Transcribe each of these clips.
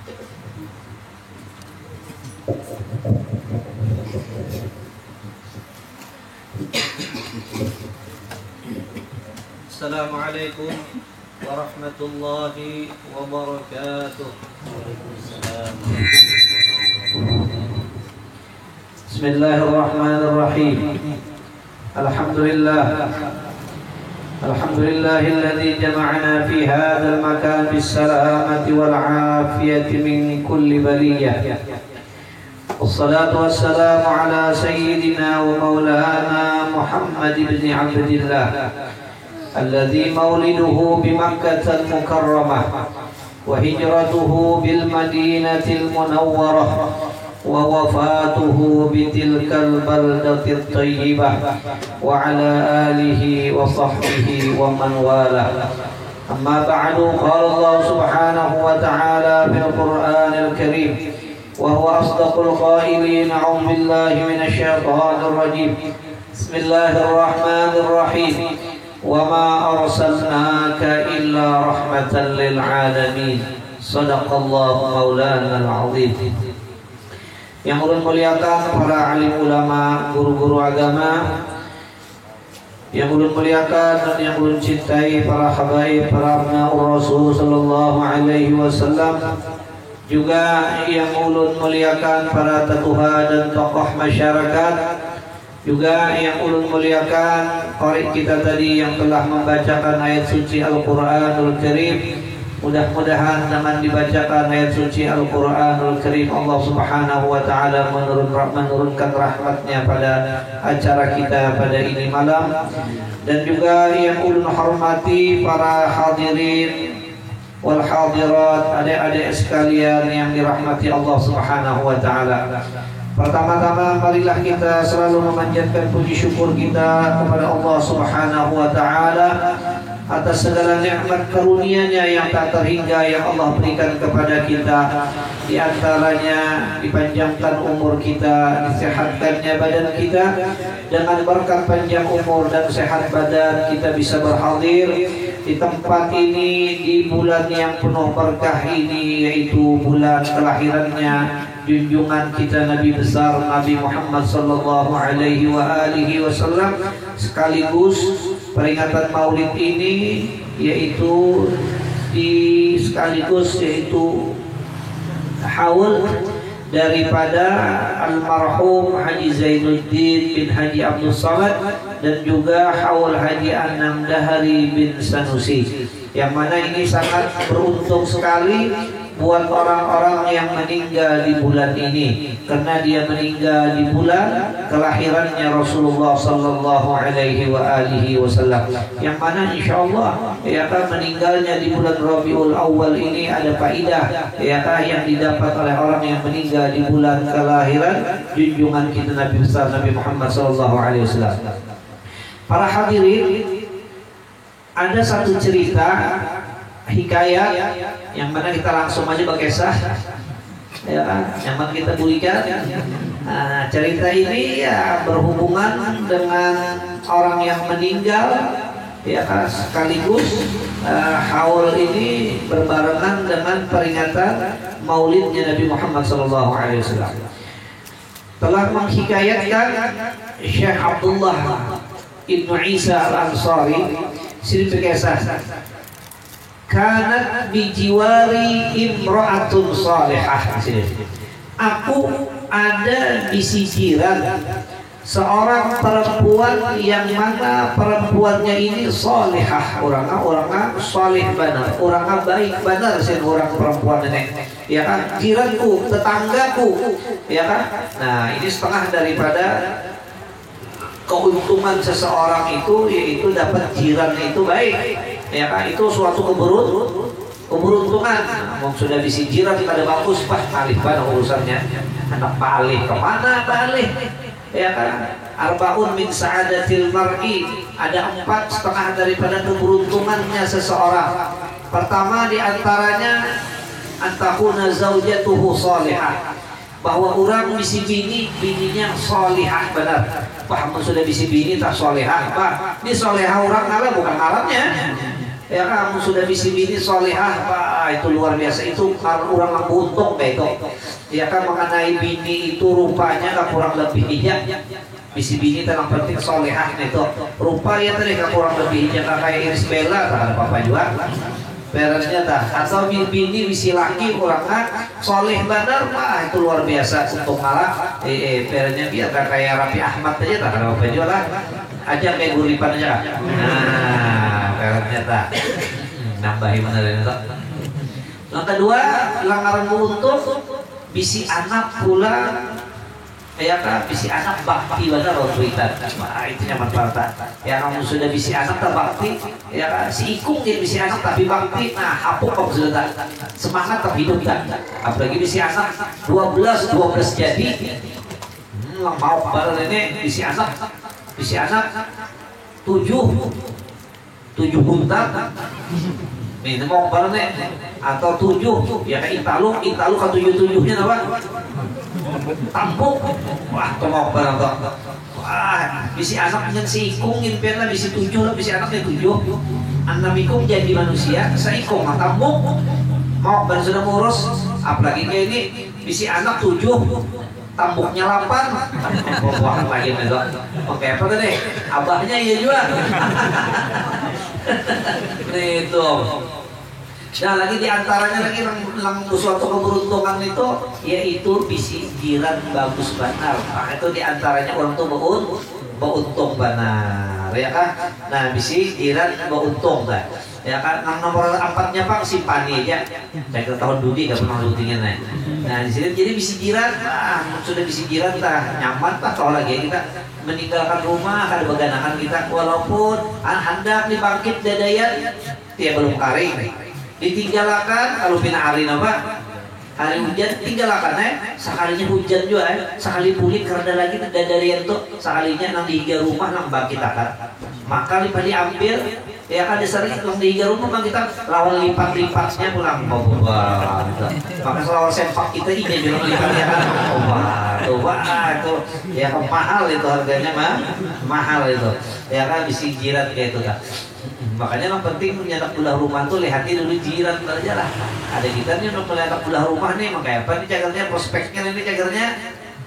Assalamualaikum warahmatullahi wabarakatuh. Bismillahirrahmanirrahim. Alhamdulillah. Alhamdulillahilladzi jama'ana fi hadzal makan bis salamati wal afiyati min kulli baliyah. Wassalatu wassalamu ala sayyidina wa maulana Muhammad ibn Abdillah alladzi mauliduhu bi Makkah al-Mukarramah wa hijratuhu bil Madinatil Munawwarah wa wafatuhu bi tilkal baldatit thayyibah wa ala alihi wa sahbihi wa man wala. Amma ba'du, qala Allah subhanahu wa ta'ala fil Qur'anil Karim wa huwa asdaqul qailin. A'udzu billahi minasy syaithanir rajim. Bismillahirrahmanirrahim. Wa ma arsalnaka illa rahmatan lil alamin. Shadaqallahu maulana al-azim. Yang ulun muliakan para alim ulama, guru-guru agama, yang ulun muliakan dan yang ulun cintai para habaib, para abnaur Rasul sallallahu alaihi wasallam, juga yang ulun muliakan para tetuha dan tokoh masyarakat, juga yang ulun muliakan qari kita tadi yang telah membacakan ayat suci Al-Qur'anul Karim. Mudah-mudahan dengan dibacakan ayat suci Al-Qur'anul Karim Allah subhanahu wa ta'ala menurunkan rahmatnya pada acara kita pada ini malam. Dan juga yang ulun hormati para hadirin wal hadirat, adik-adik sekalian yang dirahmati Allah subhanahu wa ta'ala. Pertama-tama marilah kita selalu memanjatkan puji syukur kita kepada Allah subhanahu wa ta'ala atas segala nikmat karunia-Nya yang tak terhingga yang Allah berikan kepada kita. Di antaranya dipanjangkan umur kita, disehatkannya badan kita. Dengan berkat panjang umur dan sehat badan kita bisa berhadir di tempat ini di bulan yang penuh berkah ini, yaitu bulan kelahirannya junjungan kita Nabi besar Nabi Muhammad sallallahu alaihi wasallam, sekaligus peringatan Maulid ini yaitu haul daripada almarhum Haji Zainuddin bin Haji Abdul Samad dan juga haul Haji Anam Dahari bin Sanusi, yang mana ini sangat beruntung sekali buat orang-orang yang meninggal di bulan ini, karena dia meninggal di bulan kelahirannya Rasulullah sallallahu alaihi wasallam, yang mana insyaallah ya kan meninggalnya di bulan Rabiul Awal ini ada faidah ya kan yang didapat oleh orang yang meninggal di bulan kelahiran junjungan kita Nabi besar Nabi Muhammad sallallahu alaihi wasallam. Para hadirin, ada satu cerita hikayat yang mana kita langsung aja berkisah ya kan, yang mana kita berikan. Nah, cerita ini ya berhubungan dengan orang yang meninggal ya kan, sekaligus haul ini berbarengan dengan peringatan maulidnya Nabi Muhammad SAW. Telah menghikayatkan Syekh Abdullah Ibnu Isa Al-Ansari, sini berkisah, kanat bijiwari imra'atun salihah. Aku ada di sisiran seorang perempuan yang mana perempuannya ini salihah, orangnya salih benar, orangnya baik benar, orang perempuan ini ya kan, jiranku, tetanggaku ya kan. Nah, ini setengah daripada keuntungan seseorang itu, yaitu dapat jiran itu baik ya kan, itu suatu keberuntungan. Sudah bisi jiran ada bagus, Pak, alih banget urusannya, anak palih kemana palih ya kan. Arbaun min sa'adatil mar'i, ada 4 setengah daripada keberuntungannya seseorang. Pertama diantaranya antakuna zaujatuhu salihah, bahwa orang bisi bininya solihah benar. Pak, sudah bisi bini tak solihah, Pak, ini solihah orang ngalah bukan alamnya ya. Kamu sudah bisi bini solihah, Pak, wah itu luar biasa, itu orang yang untung kayak itu. Ya kan mengenai bini itu rupanya kan kurang lebih iya. Bisi bini terang penting solehah itu. Rupa ya tadi kan kurang lebih iya kayak Iris Bella tak ada apa-apa juga. Beresnya dah, atau bini bisi laki orangnya soleh benar, wah itu luar biasa untuk malah beresnya biar kayak Raffi Ahmad aja tak ada apa juga lah. Aja kayak Guripan aja. Nah, beresnya dah. Nambahin bener itu. Yang kedua, langgaran untuk bisi anak pula, ya kan, bisi anak bakti bener loh berita. Wah itu nyaman banget. Ya kamu sudah bisi anak tak bakti, ya kan, si ikung jadi bisi anak tapi bakti. Nah, apa kamu sudah semangat tapi hidup tak. Apalagi bisi anak 12 jadi. Mau bareng ini bisi anak 7 buntat. Ini mau bareng atau 7 ya kayak Italu kan 7-7-nya apa? Tampuk. Wah, tomok barang toh. Wah, bisi anak yang si ikung impian lah bisi 7 lah bisi anaknya 7. Anak ikung jadi manusia, saya ikung tampuk. Mau barang sudah ngurus, apalagi kayak ini bisi anak 7, tampuknya 8. Wah, lagi nih toh. Oke, apa tadi? Abahnya iya juga. Nih itu. Nah lagi diantaranya lagi suatu keberuntungan itu yaitu bisi jiran bagus benar. Nah itu diantaranya orang tuh beruntung benar ya kan. Nah bisi jiran beruntung kan ya kan. Nomor 4-nya Pak simpani aja. Saya tahun Dudi gak pernah rutinnya nih. Nah di sini jadi bisi jiran, sudah bisi jiran tak nyaman tak tahu lagi kita meninggalkan rumah ada beganakan kita walaupun hendak dibangkit dadayan dia belum kering. Ditinggalkan kalau pina hari apa hari hujan tinggalkan sekalinya hujan juga sekali pulih karena lagi dari itu sekalinya nang dihiga rumah nang bangkit akan maka lipat diambil ya kan sering nang dihiga rumah bang kita lawan lipat-lipatnya pulang bawa maka lawan sempak kita ini juga lipat ya kan itu ya mahal itu harganya mahal itu ya kan bisi jiran kayak itu kan. Makanya yang penting menyetak belah rumah tuh lihatnya dulu jiran aja lah. Ada kita nih untuk melihat belah rumah nih, makanya apa nih cagarnya prospeknya ini cagarnya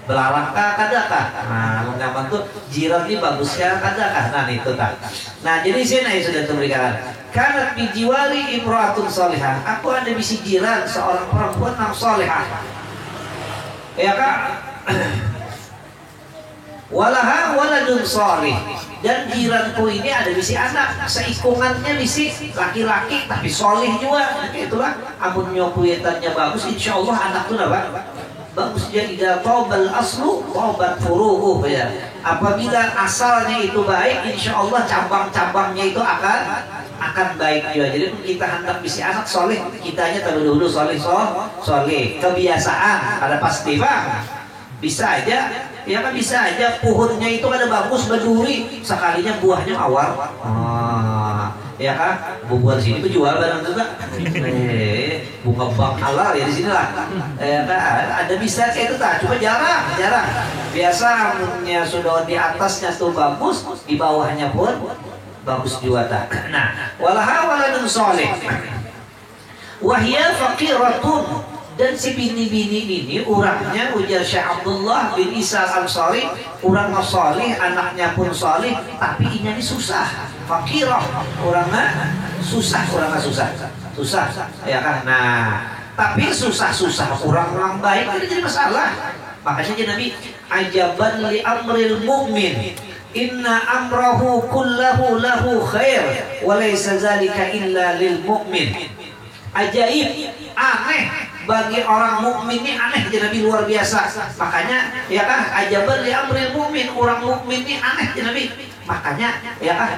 belarang kah kadakah. Nah mengaman tuh jiran ini bagusnya kadakah. Nah itu tak. Nah jadi sini sudah terberikan. Karena bijiwali imro'atun solihah. Aku ada bisi jiran seorang perempuan yang solihah. Ya kak. Walaha waladun solih. Dan jiranku ini ada bisi anak seikungannya bisi laki-laki tapi solih juga itulah amun nyokuyetannya bagus insya Allah anak itu apa bagus jadi tobal aslu tobat furuhu ya apabila asalnya itu baik insya Allah cabang-cabangnya itu akan baik juga. Jadi kita hendak bisi anak solih kitanya terlebih dahulu solih kebiasaan ada pasti bang bisa aja ya kan bisa aja pohonnya itu ada bagus berduri sekalinya buahnya awal ya kan buah sini berjual barang juga bunga bang halal ya di sini lah ya kan ada bisa kayak itu tak cuma jarang biasa amunnya sudah di atasnya tuh bagus di bawahnya pun bagus juga tak. Nah walaha waladun soleh wahya faqiratun. Dan si bini-bini ini orangnya ujar Syekh Abdullah bin Isa Al-Ansari orang soleh anaknya pun soleh tapi ini susah fakirah orangnya susah ya kan. Nah tapi susah orang baik itu jadi masalah. Makanya Nabi ajaban li amril mu'min inna amrahu kullahu lahu khair wa laysa zalika illa lil mu'min. Ajaib aneh bagi orang mukmin ini aneh jadi Nabi luar biasa. Makanya ya kan ajaban li amril mukmin orang mukmin ini aneh jadi Nabi. Makanya ya kan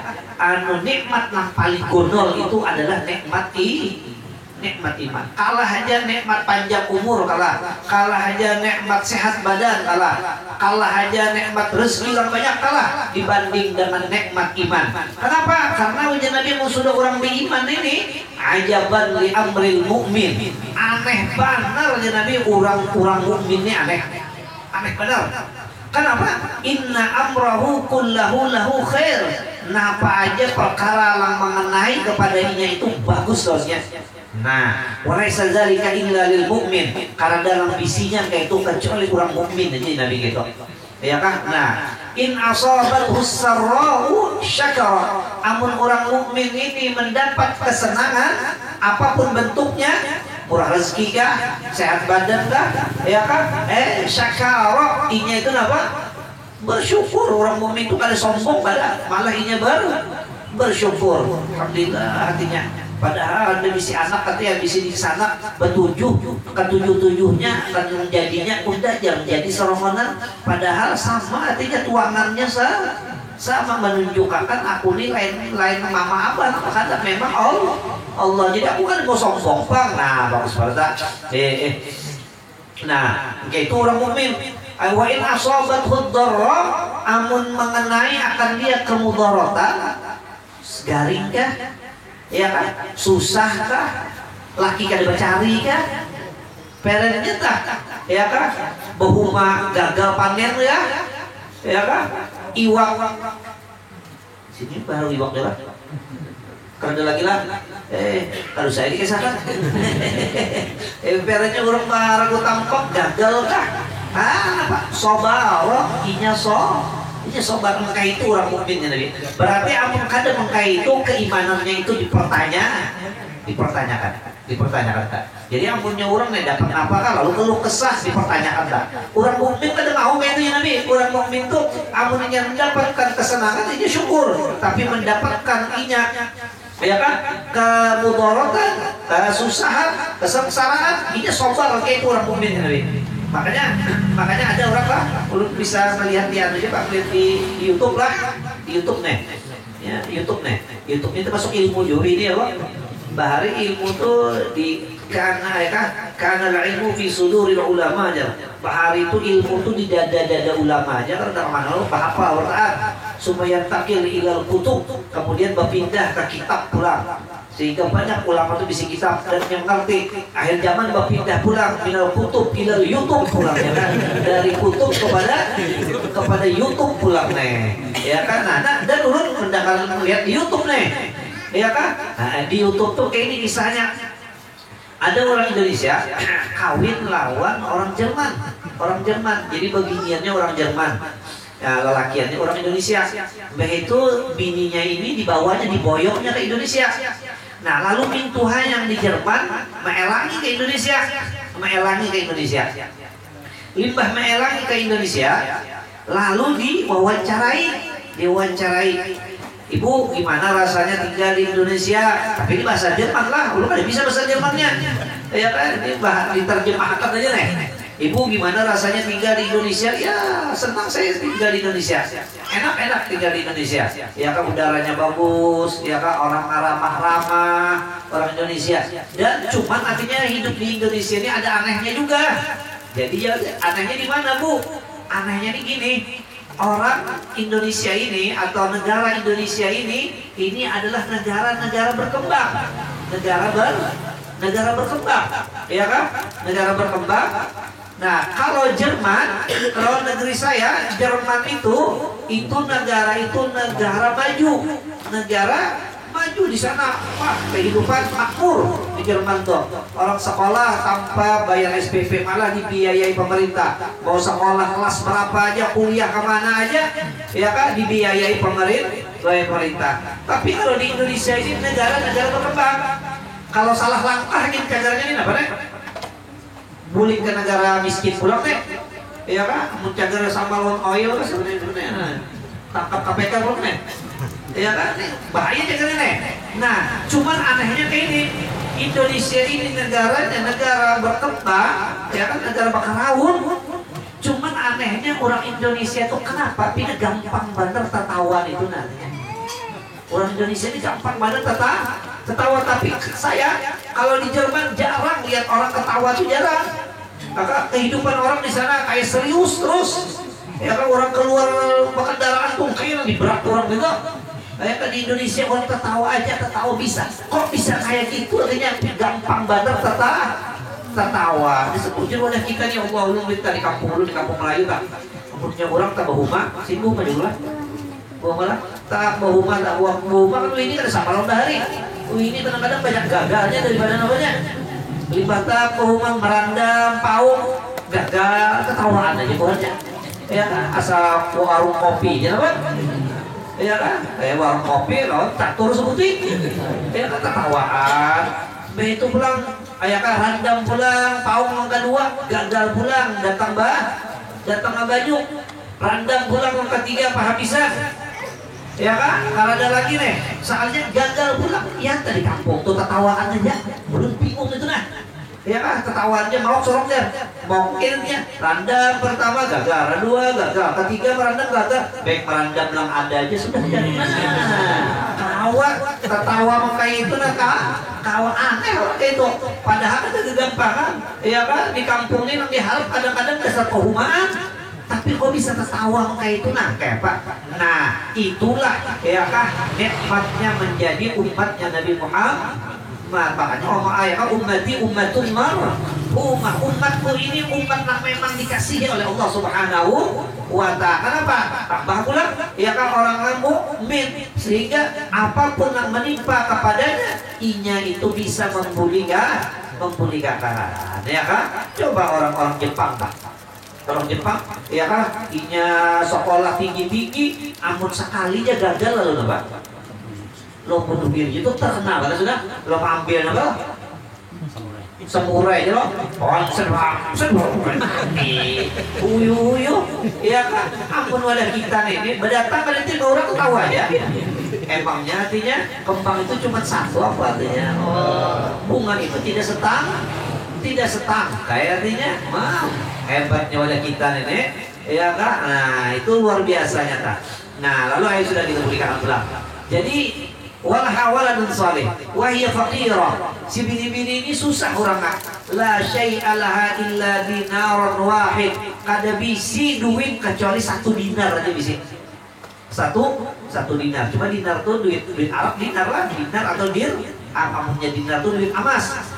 nikmat yang paling gondol itu adalah nikmat iman. Kalah aja nikmat panjang umur kalah aja nikmat sehat badan kalah aja nikmat rezeki yang banyak kalah dibanding dengan nikmat iman. Kenapa? Karena ujian Nabi sudah orang beriman ini ajaban li amril mu'min aneh benar ya Nabi orang mukmin ini aneh benar. Kenapa? Inna amrahu kullahu lahu khair. Napa aja perkara yang mengenai kepadanya itu bagus dosnya. Nah, walaisa dzalika illa lil mu'min, karena dalam visinya kayak itu kecuali orang mukmin aja Nabi gitu. Ya kan? Nah, in asabathu sarra'u syakara. Amun orang mukmin ini mendapat kesenangan apapun bentuknya, murah rezeki kah, sehat badan kah, ya kan? Syakara, inya itu apa? Bersyukur. Orang mukmin itu kada sombong, malah inya bersyukur. Alhamdulillah hatinya. Padahal ada misi anak katanya misi di sana bertujuh, ketujuh-tujuhnya akan menjadinya udah jadi serongonan. Padahal sama artinya tuangannya sama menunjukkan aku ini lain mama abah, kata memang Allah. Jadi aku kan mau sombong bang. Nah bagus banget. Nah itu orang mukmin. Wa in asabathu dharra, amun mengenai akan dia kemudaratan, garing kah? Ya kan? Susah kah? Laki kada bacari kah? Perennya tak? Ya kan? Bahuma gagal panen ya? Ya kan? Iwak. Sini baru iwak ya. Kerja lagi lah. Kalau saya dikisahkan. Perennya urang ragu tampak gagal kah? Apa? Sobar, inya sobat mengkai itu orang mukminnya Nabi. Berarti amun kada mengkai itu keimanannya itu dipertanyakan. Jadi amunnya orang nih dapat apa kan lalu keluh kesah dipertanyakan dah. Orang mukmin kada mau itu ya Nabi. Orang mukmin itu amunnya mendapatkan kesenangan ini syukur, tapi mendapatkan inya ya kan kemudaratan, kesusahan, kesengsaraan, ini sobar kayak itu orang mukmin Nabi. Makanya ada orang lah, ulun bisa melihat dia aja Pak, lihat di YouTube lah, di YouTube nih, ya YouTube itu masuk ilmu juri dia Pak. Bahari ilmu tuh di karena ilmu fi suduril ulama aja. Bahari itu ilmu tuh di dada ulama aja, karena mana lo apa orang supaya takil ilal kutub, kemudian berpindah ke kitab pulang. Sehingga banyak ulama itu bisa kitab dan yang ngerti akhir zaman berpindah pulang minal kutub ilal YouTube pulang ya kan, dari kutub kepada YouTube pulang nih ya kan. Nah dan ulun mendengar melihat di YouTube nih ya kan. Nah, di YouTube tuh kayak ini kisahnya ada orang Indonesia kawin lawan orang Jerman jadi beginiannya orang Jerman ya, lelakiannya orang Indonesia. Begitu bininya ini dibawanya diboyoknya ke Indonesia. Nah lalu mintuha yang di Jerman meelangi ke Indonesia, limbah meelangi ke Indonesia, lalu diwawancarai, ibu gimana rasanya tinggal di Indonesia? Tapi ini bahasa Jerman lah, lu kan bisa bahasa Jermannya, ya kan? Ini diterjemahkan aja nih. Ibu gimana rasanya tinggal di Indonesia? Ya senang saya tinggal di Indonesia. Enak tinggal di Indonesia. Ya kan udaranya bagus, ya kan orang ramah-ramah, orang Indonesia. Dan cuman artinya hidup di Indonesia ini ada anehnya juga. Jadi ya anehnya di mana Bu? Anehnya nih gini. Orang Indonesia ini atau negara Indonesia ini adalah negara berkembang. Negara berkembang. Ya kan? Negara berkembang. Nah, kalau negeri saya, Jerman itu negara maju di sana. Wah, kehidupan makmur di Jerman tuh. Orang sekolah tanpa bayar SPP malah dibiayai pemerintah. Mau sekolah kelas berapa aja, kuliah kemana aja, ya kan dibiayai pemerintah. Tapi kalau di Indonesia ini negara berkembang. Kalau salah langkah gitu kadarnya ini apa nih? Bulik ke negara miskin pulang deh, ya kan? Mencagar sama loan oil kan sebenarnya tangkap KPK pulang deh, ya kan? Bahaya jangan ini. Nah, cuman anehnya kayak ini, Indonesia ini negara berkembang, ya kan? Negara bakal raun. Cuman anehnya orang Indonesia itu kenapa? Pindah gampang banget tertawan itu nantinya. Orang Indonesia ini gampang banget tertawa, tapi saya kalau di Jerman jarang lihat orang ketawa itu jarang. Maka kehidupan orang di sana kayak serius terus. Ya kan orang keluar kendaraan tuh kayak di berat orang juga. Kayak kan di Indonesia orang ketawa bisa. Kok bisa kayak gitu? Artinya gampang banget tertawa. Disebutkan oleh kita nih Allah di kampung Melayu tak. Kampungnya orang tak bahuma, sibuk aja lah. Malah tak bahuma tak bahuma kan ini kan sama ronda hari. Ini kadang-kadang banyak gagalnya daripada namanya. Limbah tak bahuma merandam paung gagal ketawaan aja buatnya. Ya kan asal warung kopi ya kan. Ya kan kayak warung kopi loh tak turun sebuti. Ya kan ketawaan. Begitu pulang ayah kan randam pulang paung yang kedua gagal pulang datang baju randam pulang yang ketiga pahabisan. Ya kan, kalau ada lagi nih, soalnya gagal pulang, ya tadi kampung tuh ketawaan aja, belum bingung itu nah. Ya kan, ketawaannya mau sorongnya, mungkinnya randam pertama gagal, kedua gagal, ketiga merandam gagal, baik merandam yang ada aja sudah jadi ketawa kayak itu nah kawa aneh kayak itu, padahal ada kegampangan, ya kan di kampung ini nanti harap kadang-kadang dasar kehumaan. Tapi kok bisa tertawa kayak itu nah kayak Pak. Nah itulah ya kah nikmatnya menjadi umatnya Nabi Muhammad. Makanya ayat ummati ummatun mar. Umatku ini umat yang memang dikasihi oleh Allah Subhanahu wa ta'ala. Kenapa? Tambah pula ya kan orang mukmin sehingga apapun yang menimpa kepadanya inya itu bisa membulingkan ya kan. Coba orang-orang Jepang Pak. Orang Jepang, ya kan, inya sekolah tinggi-tinggi, amun sekalinya gagal lalu napa? Lo bunuh diri itu terkenal, kan sudah? Lo ambil napa? Samurai itu lo, uyu, ya kan? Ampun wadah kita nih, berdatang berarti orang ketawa aja. Emangnya artinya kembang itu cuma satu apa artinya? Bunga itu tidak setangkai artinya, mau. Hebatnya wadah kita nenek ya kan, nah itu luar biasanya tak. Nah lalu ayat sudah dikemulikan pulang. Jadi wal hawaladun salih wahia faqirah, si bini-bini ini susah orang la syai'a laha illa dinaran wahid, kada bisi duit kecuali 1 dinar aja bisi. Satu dinar, cuma dinar tuh duit Arab dinar lah, dinar atau amunnya dinar tuh duit emas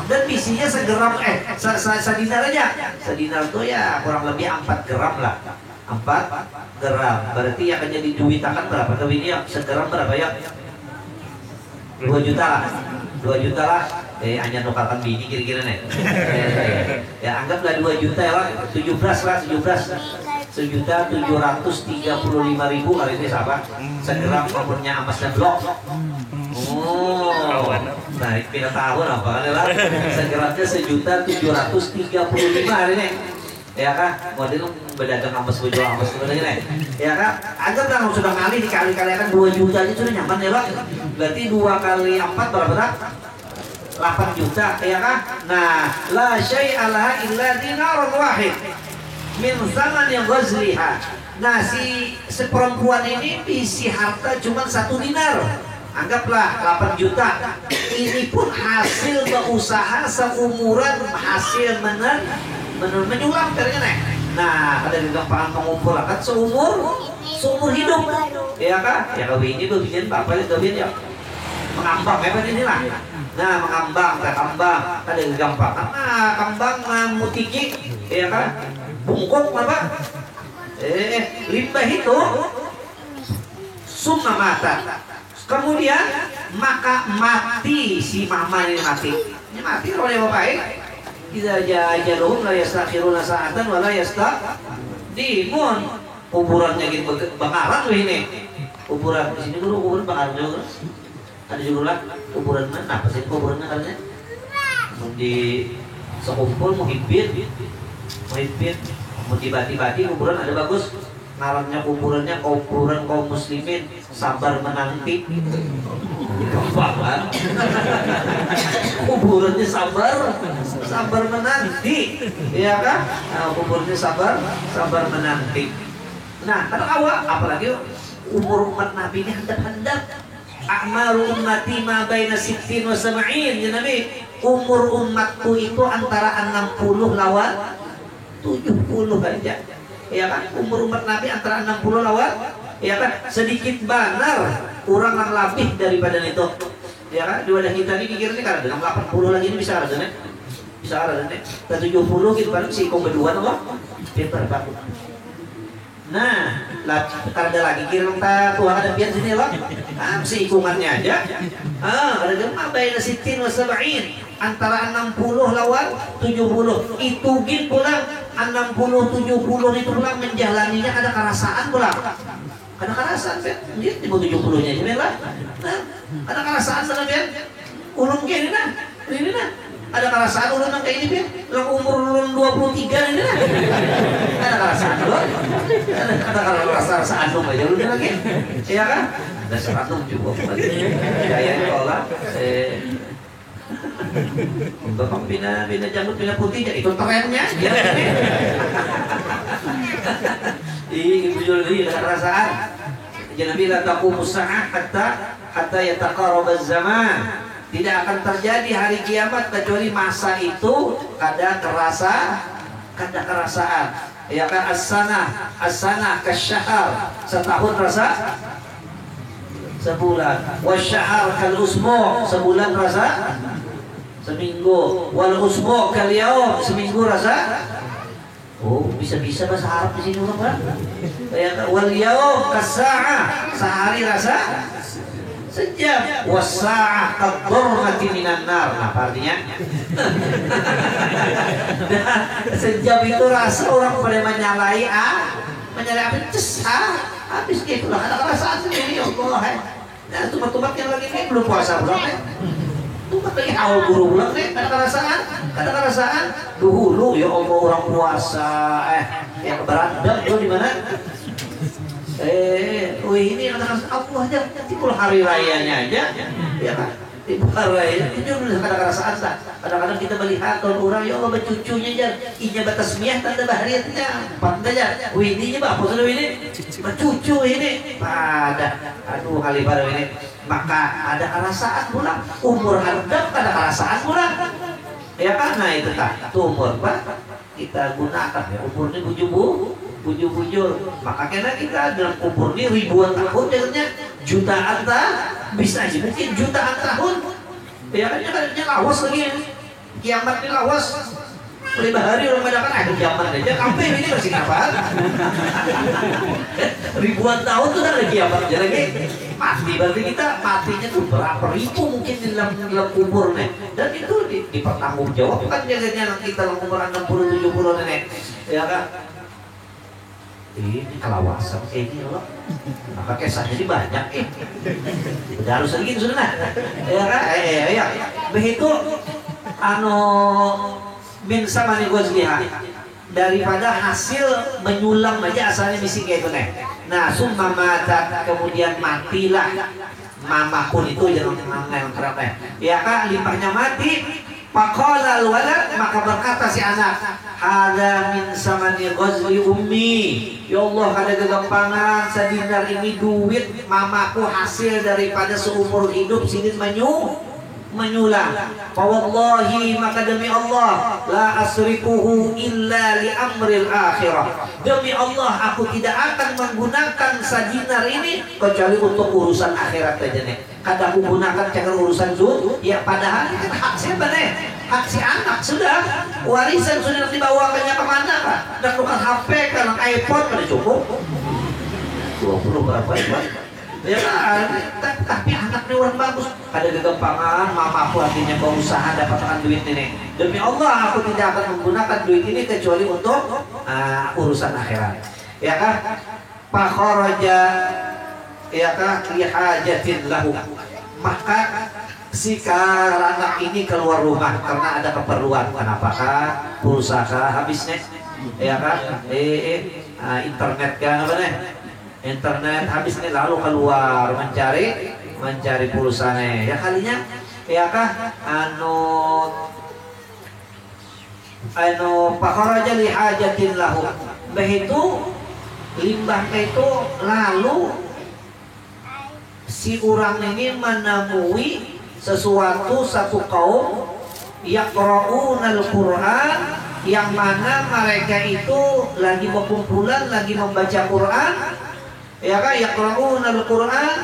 dan bisinya segeram sedinar aja. Sedinar tuh ya kurang lebih 4 gram lah. 4 gram berarti akan jadi duit akan berapa tuh ini ya? Segeram berapa ya? 2 juta lah. 2 juta lah. Hanya nukarkan bini kira-kira nih. Ya anggaplah 2 juta ya lah. 17 lah 1.735.000 kali ini sahabat. Segeram kompornya emasnya blok. Nah, kita tahu apa kan lah. Segeramnya 1.735.000 hari ini. Ya kan, model berdagang emas jual emas sebenarnya nih. Ya kan, anggaplah sudah kali dikali-kali kan 2 juta aja sudah nyaman ya lah. Berarti 2 kali 4 berapa? 8 juta ya kan. Nah, la syai'a laha illa dinarun wahid min zamanin ghazliha. Nah, si perempuan ini isi harta cuma 1 dinar. Anggaplah 8 juta. Ini pun hasil berusaha seumuran hasil menyulam ternyata. Nah, ada juga paham mengumpulkan seumur hidup. Ya kan? Ya kalau ini tuh bikin bapak itu bikin ya. Mengambang hebat inilah. Nah, mengambang, ada gampang. Nah, kambang mutiki, ya kan? Bungkuk apa? Limbah itu summa mata. Kemudian maka mati si mama ini mati. Ini mati oleh bapak. Idza jaa ajaluhum la yastakhiruna sa'atan wa la yastaqdimun. Kuburannya gitu bakaran loh ini. Kuburan di sini dulu kuburan bakaran juga. Ada juga lah kuburan mana? Apa sih kuburannya katanya? Di sekumpul muhibbin, mau dibati-bati kuburan ada bagus. Ngarannya kuburan kaum muslimin sabar menanti. Gampang kuburannya sabar menanti, ya kan? Nah, kuburannya sabar menanti. Nah, kata awal apalagi umur umat Nabi ini handap-handap. A'maru ummati ma baina 60 wa 70 ya Nabi. Umur umatku itu antara 60 lawan 70 aja. Ya kan, umur umat Nabi antara 60 lawan, ya kan, sedikit benar kurang lebih daripada itu. Ya kan, di wadah kita ini pikirnya kan dengan 80 lagi ini bisa ada nih. Bisa ada nih. 70 gitu kan si kong kedua apa? Pintar Pak. Nah, ada lagi kirim Tuhan ada biar sini loh. Si hitungannya aja. Ada gemah baina sittin wa sab'in, antara 60 lawan 70. Itu gin pulang 60 70 itu pulang menjalaninya ada kerasaan pulang. Ada kerasaan kan? Dia di 70-nya aja lah. Nah, ada kerasaan sana kan? Ulun gini nah. Ini nah. Ada kerasaan ulun kayak ini kan? Umur ulun 23 ini nah. Ada kerasaan loh. Ada kerasaan dong aja ulun lagi. Iya kan? Ada 100 juga kayaknya olah. Bapak bina janggut bina putih itu trennya. Ibu Juli ada kerasaan. Jadi Nabi la taqumu sa'ah hatta yataqarraba zaman. Tidak akan terjadi hari kiamat kecuali masa itu ada kerasaan. Ya kan as-sanah kasyahar, setahun rasa sebulan. Wasyahar kal usbu', sebulan rasa seminggu. Wal usbu' kal yaum, seminggu rasa. Oh, bisa-bisa bahasa Arab di sini orang kan? Ya, wal yaum kas-sa'ah, sehari rasa sejam. Was-sa'ah qad-durrati minan nar. Apa artinya? Nah, sejam itu rasa orang pada menyalai api habis gitu lah. Ada perasaan sendiri ya Allah. Nah, tumat-tumat yang lagi ini belum puasa belum tumat lagi awal buru belum ada kerasaan dulu ya Allah orang puasa yang beradab itu di mana ini katakan Allah aja timbul hari rayanya aja ya kan timbul hari raya itu ada kerasaan tak kadang-kadang kita melihat orang ya Allah bercucunya aja inya batas miah tanda bahariatnya empat aja wininya apa sudah ini bercucu ini pada aduh kali baru ini maka ada kerasaan pula umur hadap ada kerasaan pula ya kan nah itu tak itu umur pak kita gunakan ya umur ini bujur maka kena kita dalam umur ini ribuan tahun jadinya jutaan bisa aja mungkin jutaan tahun ya kan ya lawas lagi kiamat ini lawas 5 hari orang mengadakan kiamat aja sampai ini masih kapan ribuan tahun tuh kan ada kiamat aja lagi mati berarti kita matinya tuh berapa ribu mungkin di dalam umur nih dan itu dipertanggungjawabkan jadinya kita dalam umur 60-70 nih ya kan ini kelawasan ini loh maka kisahnya ini banyak udah harus gitu sudah ya kan ya begitu min samani ghazliha daripada hasil menyulam aja asalnya misi kayak itu nih. Nah summa mata kemudian matilah mama pun itu jangan kerap ya kan limpahnya mati faqala al-walad maka berkata si anak hadza min samani ghazli ummi ya Allah ada kegampangan sadinar ini duit mamaku hasil daripada seumur hidup sini menyulam fawallahi maka demi Allah la asrifuhu illa li amril akhirah demi Allah aku tidak akan menggunakan sadinar ini kecuali untuk urusan akhirat aja nih kada aku gunakan cara urusan ya padahal ini kan hak siapa nih hak si anak sudah warisan sudah dibawakannya kemana pak dan bukan HP kan iPhone pada cukup 20 berapa iPhone ya kan tapi anaknya orang bagus ada kegampangan mamaku artinya berusaha dapatkan duit ini demi Allah aku tidak akan menggunakan duit ini kecuali untuk urusan akhirat ya kan pak kharaja ya kan lihajatin lahu maka si anak ini keluar rumah karena ada keperluan kenapakah pulsa habisnya ya kan internet kan apa nih internet habis nih lalu keluar mencari pulsanya ya kalinya ya kah pakharaja li hajatin lahu begitu limbah itu lalu si orang ini menemui satu kaum yaqra'unal Qur'an yang mana mereka itu lagi berkumpulan lagi membaca Quran ya kan yaqra'una al-Qur'an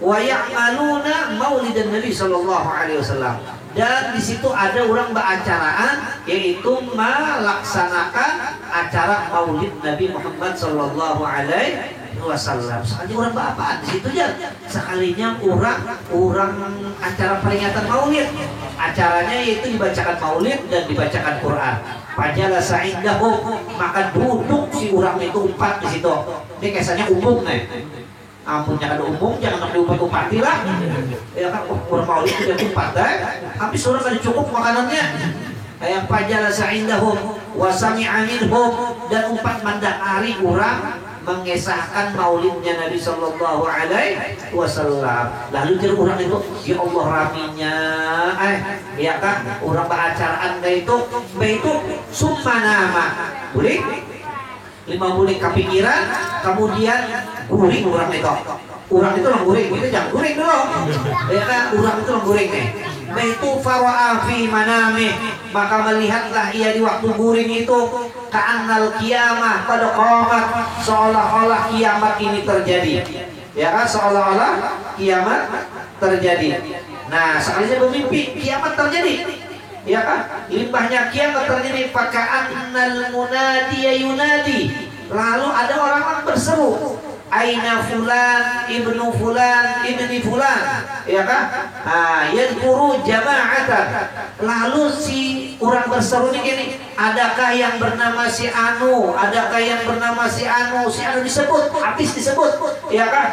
wa ya'maluna maulidan Nabi sallallahu alaihi wasallam dan di situ ada orang beracaraan, yaitu melaksanakan acara Maulid Nabi Muhammad Sallallahu Alaihi Wasallam. Sekali orang bapak di situ aja. Sekalinya orang acara peringatan Maulid. Acaranya yaitu dibacakan Maulid dan dibacakan Quran. Pajala sa'indahum, maka duduk si orang itu umpat di situ. Ini kesannya umum nih. Ampun jangan umum, jangan diumpat-umpati lah. Ya kan orang Maulid itu dia umpat deh. Habis orang kan cukup makanannya. Yang pajala sa'indahum wa sami'a minhum, dan umpat mandangari orang mengesahkan maulidnya Nabi Sallallahu Alaihi Wasallam. Lalu jadi orang itu, ya Allah raminya, ya kan, orang beracaraan kayak itu summa nama, boleh 5 bulan kepikiran, kemudian guring orang itu lah guring, kita jangan guring dulu, ya kan, orang itu lah guring nih. Itu fara'a fi manamih, maka melihatlah ia di waktu guring itu ka'annal qiyamah qad qamat, seolah-olah kiamat ini terjadi, ya kan, seolah-olah kiamat terjadi. Nah sekalinya bermimpi kiamat terjadi, ya kan, limpahnya kiamat terjadi. Faka'annal munadi yunadi, lalu ada orang berseru, aina fulan ibnu fulan ibni fulan, ya kan, yadhkuru jama'atan. Lalu si orang berseru ini gini, adakah yang bernama si Anu, adakah yang bernama si Anu disebut, habis disebut, ya kan.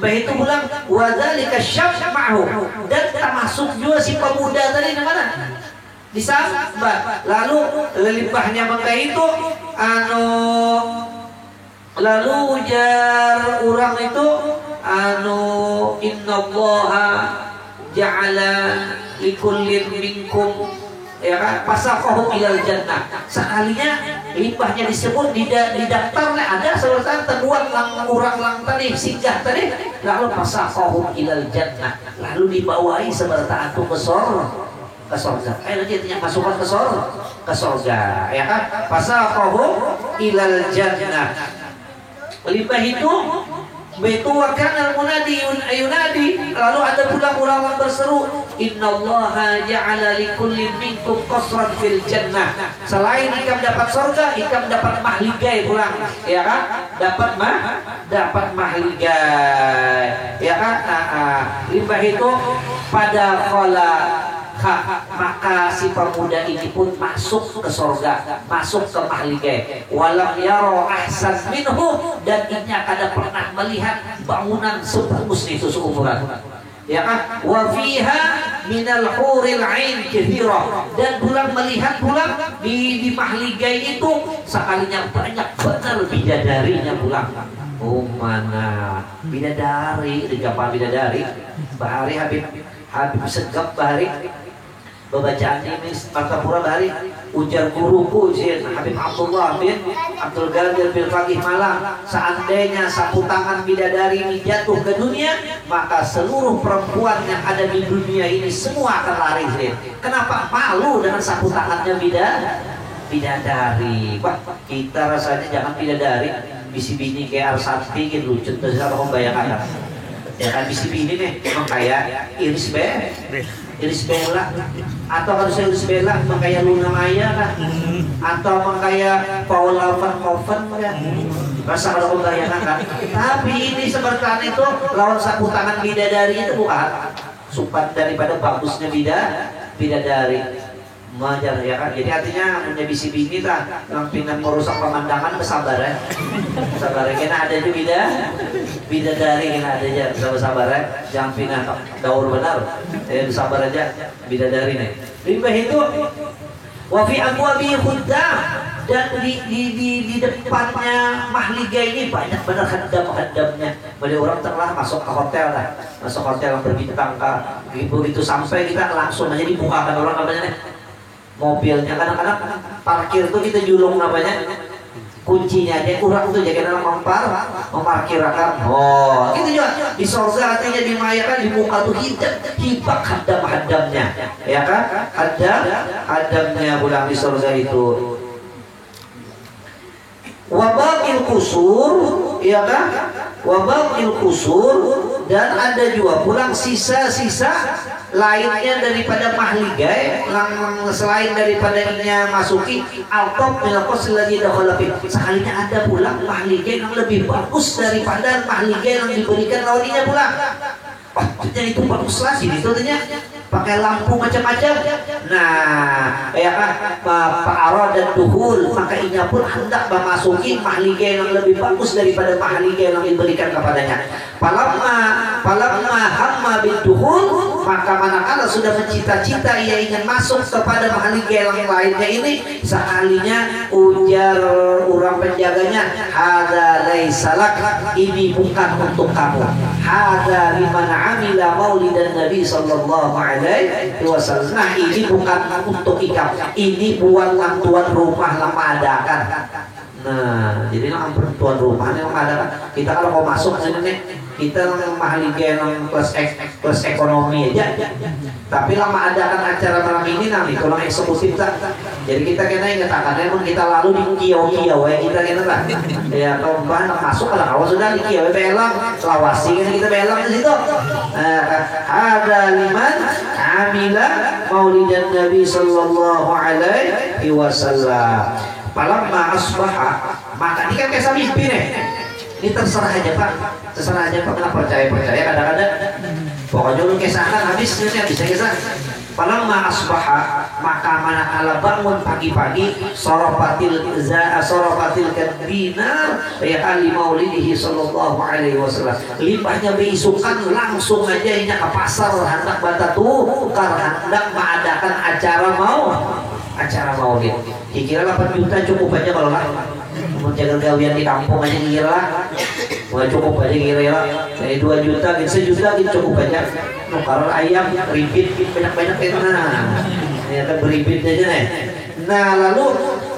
Baik itu bilang wadzalika syab ma'hu, dan termasuk juga si pemuda tadi mana disambat. Lalu limpahnya maka itu lalu ujar orang itu innallaha ja'ala likullin minkum, ya kan, pasaqahu ilal jannah. Sekalinya limpahnya disebut di daftar ada seperti teguan orang lang tadi singgah tadi, lalu pasaqahu ilal jannah, lalu dibawahi seperti antu ke sorga. Nanti masukkan ke sorga, ya kan, pasaqahu ilal jannah. Limpah itu wakanal munadi yunadi, lalu ada pula orang berseru, innallaha ja'ala likulli minkum qasran fil jannah. Selain ikam dapat surga, ikam dapat mahligai pulang, ya kan, dapat mahligai, ya kan. Limpah itu pada kala, maka si pemuda ini pun masuk ke surga, masuk ke mahligai. Walam yaro ahsan minhu, dan inya kada pernah melihat bangunan sebagus itu seumuran, ya kan. Wa fiha minal huril ain kathira, dan pulang melihat di mahligai itu sekalinya banyak benar bidadarinya pulang. Oh mana bidadari, digapa bidadari bahari Habib segap bahari bacaan ini Martapura bahari, ujar guruku Jin Habib Abdullah bin Abdul Qadir bin Faqih Malang, seandainya sapu tangan bidadari ini jatuh ke dunia, maka seluruh perempuan yang ada di dunia ini semua akan lari. Jin, kenapa? Malu dengan sapu tangannya bidadari. Wah, kita rasanya jangan bidadari, bisi bini kayak Arsanti gitu, lucu terus kalau membayangkan, ya kan, bisi bini nih emang kayak Iris Bella, atau kalau saya Iris Bella emang kayak Luna Maya kan, atau emang kayak Paula Verhoeven kan, rasa kalau membayangkan kan. Tapi ini seperti itu, lawan sapu tangan bidadari itu bukan supat daripada bagusnya bidadari. Majar, ya kan. Jadi artinya punya bisi bini lah yang pindah merusak pemandangan, kesabaran, sabaran. Kena ada juga bidadari, kena ada aja sabar, jangan pindah daur benar, sabar aja bidadari nih. Limbah itu wafi abwabi khuddam, dan di depannya mahligai ini banyak benar khaddam-khaddamnya. Boleh orang telah masuk ke hotel lah, masuk hotel yang berbintang, begitu sampai kita langsung aja dibukakan orang namanya nih mobilnya. Kadang-kadang parkir tuh kita julung namanya kuncinya aja kurang tuh, jadi dalam memarkirakan. Oh gitu juga di surga, artinya dimayakan di muka tuh hibak hadam-hadamnya, ya kan, hadamnya pulang di surga itu. Wabakil kusur, ya kan, wabakil kusur, Dan ada juga pulang sisa-sisa lainnya daripada mahligai, selain daripada inya masuki al-top minakos lagi dakhalafi. Sekalinya ada pulang mahligai yang lebih bagus daripada mahligai yang diberikan lawannya pulang. Oh, itu bagus lagi itu pakai lampu macam-macam. Nah, ya kan Pak dan duhul, maka inya pun hendak memasuki mahligai yang lebih bagus daripada mahligai yang diberikan kepadanya. Falamma hamma biduhul, maka manakala sudah mencita-cita ia ingin masuk kepada mahligai yang lainnya ini, sekalinya ujar orang penjaganya, hadza laisa lak, ini bukan untuk kamu. Hadza liman amila maulidan Nabi sallallahu alaihi wasallam. Nah, ini bukan untuk ikam, ini buat tuan rumah yang mengadakan. Nah, jadi tuan rumah yang mengadakan. Kita kalau mau masuk sini nih, kita mahligai yang kelas ekonomi aja. Tapi lama adakan acara malam ini nanti kalau eksekutif tak. Jadi kita kena ingatkan, emang kita lalu di kiau-kiau ya kita kena lah. Ya kalau bahan masuk lah, kalau sudah di kiau belang, selawasi kan kita belang di situ. Ada liman amila maulidan Nabi sallallahu alaihi wasallam. Falamma asbaha, maka ini kan kayak mimpi nih. Ini terserah aja Pak, terserah aja Pak, kenapa percaya kadang-kadang pokoknya lu kesakan habis bisa kisah. Falamma asbaha, maka manakala bangun pagi-pagi, sorofatil kadina ya ali maulidihi sallallahu alaihi wasallam. Limpahnya beisukan langsung aja inya ke pasar hendak bata tukar, hendak mengadakan acara maulid. Kira 8 juta cukup aja kalau lah menjaga gawian di kampung aja kira lah. Wah cukup aja kira lah. Dari 2 juta, 1 juta gitu cukup aja. Kalau ayam ribit banyak-banyak nah. Ya kan beribit aja nih. Nah lalu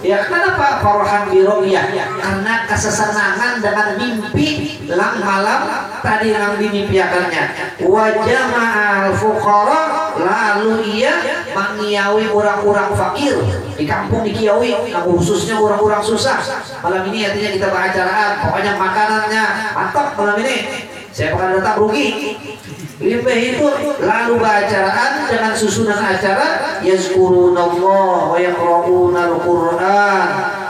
ya kenapa farhan biroyah? Karena kesesenangan dengan mimpi malam tadi yang dimimpiakannya. Wajah ma'al fuqara, lalu ia mengiawi orang-orang fakir di kampung dikiawi, khususnya orang-orang susah. Malam ini artinya kita beracaraan, pokoknya makanannya mantap malam ini. Saya akan datang rugi. Limpah itu lalu bacaan dengan susunan acara yazkurunallah wa yaqra'unal Qur'an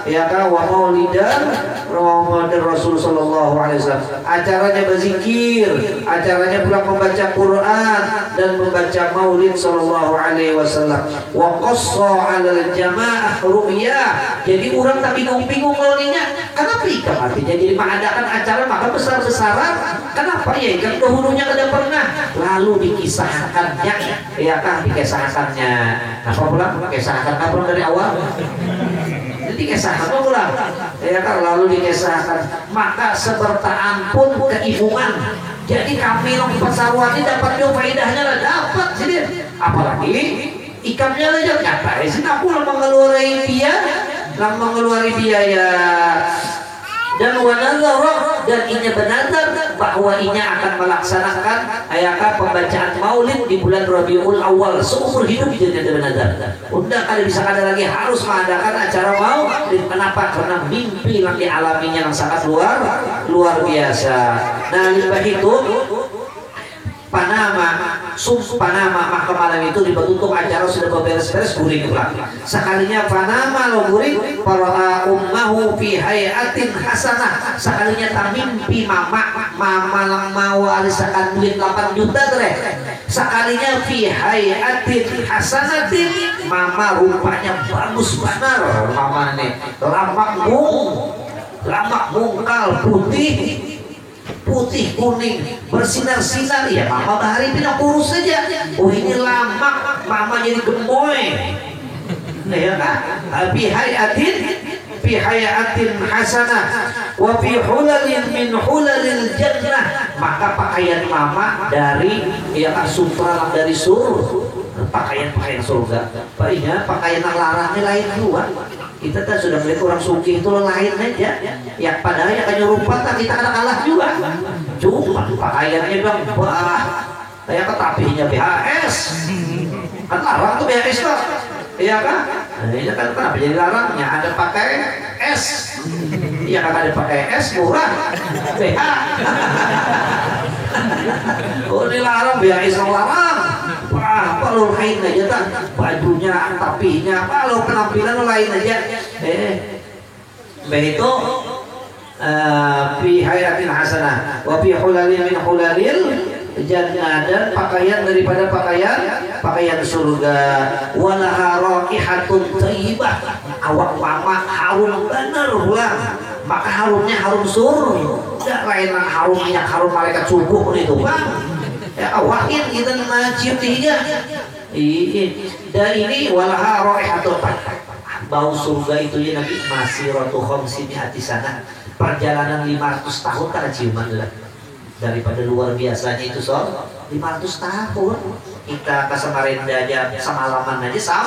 ya kan wa maulidan Rasul sallallahu alaihi wasallam. Acaranya berzikir, acaranya pula membaca Quran dan membaca Maulid sallallahu alaihi wasallam. Wa qassa 'alal jamaah ru'ya. Jadi orang tak bingung-bingung maulidnya. Kenapa ikan artinya jadi mengadakan acara maka besar-besaran? Kenapa ya? Ikan dahulunya kada pernah. Lalu dikisahkannya, ya kan dikisahkannya. Apa pula? Kisahkan apa dari awal? Dikisahkan apa pula? Ya kan lalu dikisahkan. Maka sebertaan pun keibungan. Jadi kami yang persawat ini dapat faedahnya lah dapat sini. Apalagi ikannya aja nyata. Sini aku lah mengeluari biaya. Dan wanazara, dan inya bernazar bahwa inya akan melaksanakan ayakah pembacaan maulid di bulan Rabiul Awal seumur hidup. Dia bernazar. Udah kali bisa ada lagi harus mengadakan acara maulid. Kenapa? Karena mimpi yang dialaminya yang sangat luar biasa. Nah limbah itu Panama, maka malam itu ditutup acara sudah beres-beres guring pulang. Sekalinya Panama lo guring para ummahu fi hayatin hasanah. Sekalinya tak mimpi mama lang mau alisakan duit 8 juta deh. Sekalinya fi hayatin hasanatin, mama rupanya bagus benar mama nih. Lamak mungkal putih kuning bersinar-sinar ya mama bahari pindah kurus saja. Oh ini lamak mama jadi gemoy ya kan. Fi hayatin hasanah wa fi hulalin min hulalil jannah. Maka pakaian mama dari ya sutra dari surga, pakaian surga. Pakaian larangnya lain dua. Kita kan sudah melihat orang sugih itu lain aja. Ya padahal ya kan nyurupan kita kada kalah juga. Cuma pakaiannya bilang wah kayak ketapinya BHS. Kan larang tuh BHS tuh. Iya kan? Nah, ini kan kenapa jadi larangnya? Ada pakai S. Iya kan ada pakai S murah. BH. Oh dilarang biar Islam larang. Wah, kalau lain aja tak bajunya, tapinya, kalau penampilan lain aja. Begitu fi hayatin hasanah wa fi hulalin min hulalil jannah, dan pakaian daripada pakaian surga, walaha raihatun thayyibah, awak mama harum bener ulang, maka harumnya harum surga, lain harumnya harum malaikat subuh itu bang ya, awakin kita mencium tiga dan ini walaha raihatun, bau surga itu ya Nabi masiratu khamsini hati sana, perjalanan 500 tahun tak ciuman lah. Daripada luar biasanya itu 500 tahun kita ke Samarinda aja semalaman aja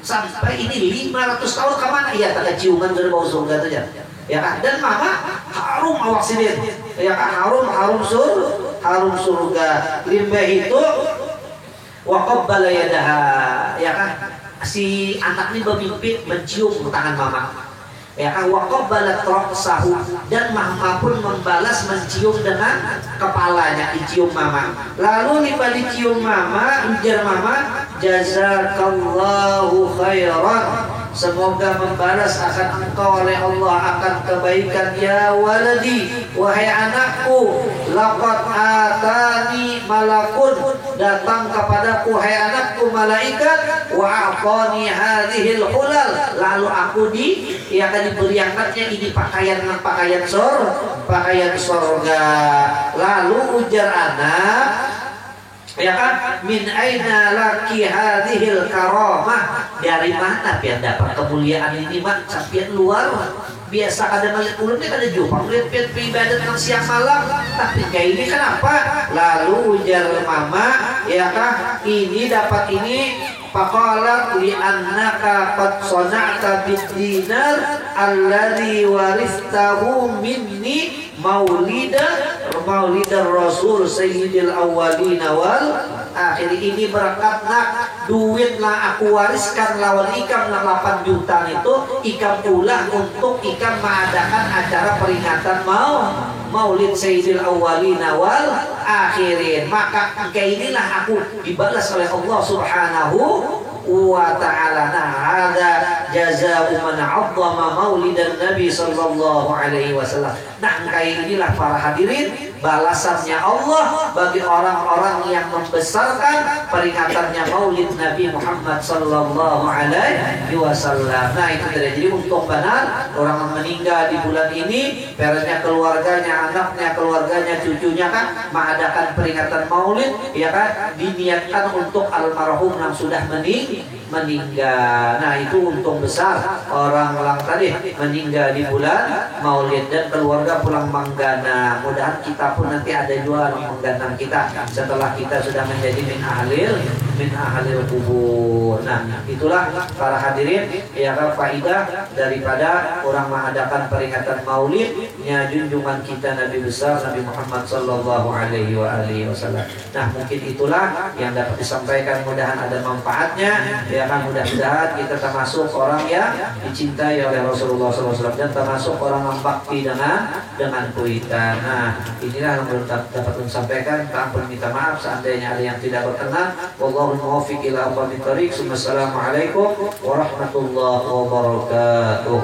sampai ini 500 tahun kemana ya, tak ciuman dari bau surga aja ya kan. Dan mama harum awak sini ya kan, harum surga. Limbah itu wa qabbala yadaha ya kan, si anak ini bermimpi mencium tangan mama ya kan, wa qabbalat ra'sahu, dan mama pun membalas mencium dengan kepalanya, dicium mama. Lalu lipat dicium mama, ujar mama, jazakallahu khairan, semoga membalas akan engkau oleh Allah akan kebaikan ya waladi, wahai anakku, laqad atani malakun, datang kepadaku hai anakku malaikat, wa aqani hadhil hulal, lalu aku akan diberikannya ini pakaian surga. Lalu ujar anak ya kan, min aina laki hadhil karamah, dari mana pian dapat kemuliaan ini mak, sampian luar biasa kadang melihat ulunnya kada jumpa melihat ibadat yang siang malam, tapi kayak ini kenapa? Lalu ujar mama ya kan, ini dapat ini faqalat li annaka qad sana'ta bid-dinar alladhi waristahu minni maulidar rasul sayyidil awwalina wal akhir. Ini berkat nak duit lah aku wariskan lawan ikam nak 8 juta itu ikam pula untuk ikam mengadakan acara peringatan maulid sayyidil awwalina wal akhirin. Maka kayak inilah aku dibalas oleh Allah subhanahu wa ta'ala. Nah, ada jazaa'u man 'azzama maulidan nabi sallallahu alaihi wasallam. Nah, kayak inilah para hadirin balasannya Allah bagi orang-orang yang membesarkan peringatannya maulid Nabi Muhammad sallallahu alaihi wasallam. Nah, itu tadi. Jadi untuk benar orang meninggal di bulan ini, parentnya, keluarganya, anaknya, keluarganya, cucunya kan mengadakan peringatan maulid ya kan, diniatkan untuk almarhum yang sudah meninggal. Nah, itu untung besar orang tadi meninggal di bulan maulid, dan keluarga pulang menggana. Mudahan kita pun nanti ada jual mengganang kita setelah kita sudah menjadi min ahlil kubur. Nah, itulah para hadirin ya kan, faidah daripada orang mengadakan peringatan maulidnya junjungan kita Nabi besar Nabi Muhammad sallallahu alaihi wasallam. Nah, mungkin itulah yang dapat disampaikan, mudahan ada manfaatnya ya kan. Mudah-mudahan kita termasuk orang yang dicintai oleh Rasulullah SAW dan termasuk orang yang bakti dengan kuitan. Nah, inilah yang belum dapat disampaikan. Tanpa minta maaf seandainya ada yang tidak berkenan. Wallahul muwaffiq ila aqwamit thoriq. Assalamualaikum warahmatullahi wabarakatuh.